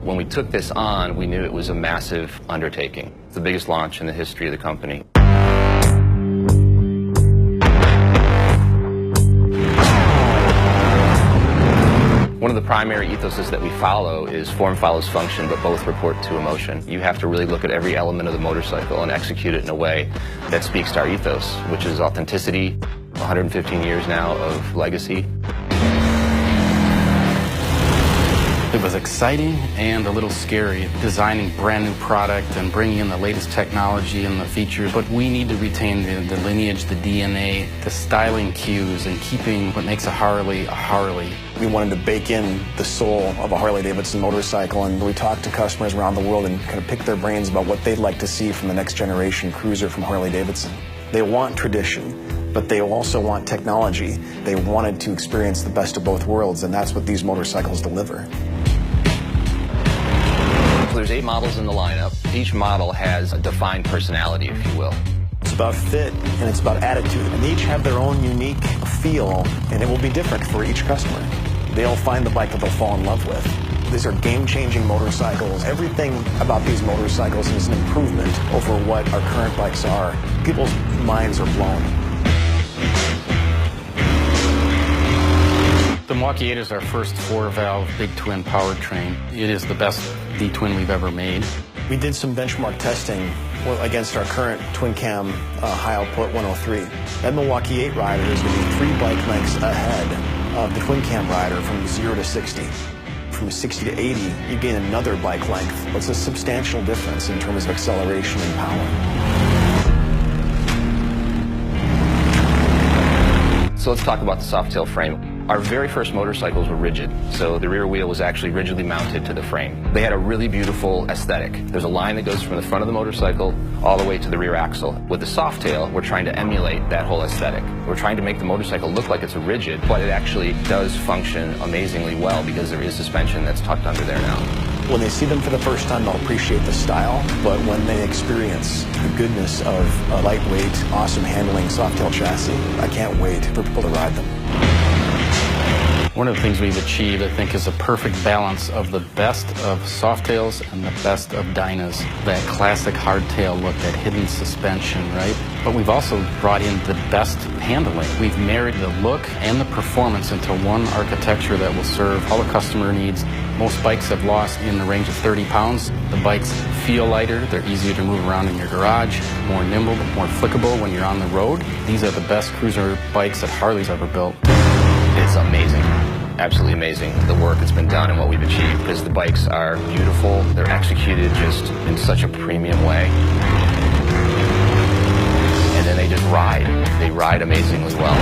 When we took this on, we knew it was a massive undertaking. It's the biggest launch in the history of the company. One of the primary ethoses that we follow is form follows function, but both report to emotion. You have to really look at every element of the motorcycle and execute it in a way that speaks to our ethos, which is authenticity, 115 years now of legacy. It was exciting and a little scary, designing brand new product and bringing in the latest technology and the features, but we need to retain the lineage, the DNA, the styling cues, and keeping what makes a Harley a Harley. We wanted to bake in the soul of a Harley-Davidson motorcycle, and we talked to customers around the world and kind of pick their brains about what they'd like to see from the next generation cruiser from Harley-Davidson. They want tradition, but they also want technology. They wanted to experience the best of both worlds, and that's what these motorcycles deliver. There's 8 models in the lineup. Each model has a defined personality, if you will. It's about fit and it's about attitude, and they each have their own unique feel, and it will be different for each customer. They'll find the bike that they'll fall in love with. These are game-changing motorcycles. Everything about these motorcycles is an improvement over what our current bikes are. People's minds are blown. The Milwaukee 8 is our first 4-valve big twin powertrain. It is the best D-twin we've ever made. We did some benchmark testing against our current twin-cam high-output 103. That Milwaukee 8 rider is going to be 3 bike lengths ahead of the twin-cam rider from 0 to 60. From 60 to 80, you gain another bike length. It's a substantial difference in terms of acceleration and power. So let's talk about the Softail frame. Our very first motorcycles were rigid, so the rear wheel was actually rigidly mounted to the frame. They had a really beautiful aesthetic. There's a line that goes from the front of the motorcycle all the way to the rear axle. With the Softail, we're trying to emulate that whole aesthetic. We're trying to make the motorcycle look like it's a rigid, but it actually does function amazingly well because there is suspension that's tucked under there now. When they see them for the first time, they'll appreciate the style, but when they experience the goodness of a lightweight, awesome handling Softail chassis, I can't wait for people to ride them. One of the things we've achieved, I think, is a perfect balance of the best of Softails and the best of Dynas. That classic hardtail look, that hidden suspension, right? But we've also brought in the best handling. We've married the look and the performance into one architecture that will serve all the customer needs. Most bikes have lost in the range of 30 pounds. The bikes feel lighter, they're easier to move around in your garage, more nimble, more flickable when you're on the road. These are the best cruiser bikes that Harley's ever built. It's amazing, absolutely amazing, the work that's been done and what we've achieved, because the bikes are beautiful, they're executed just in such a premium way. And then they just ride. They ride amazingly well.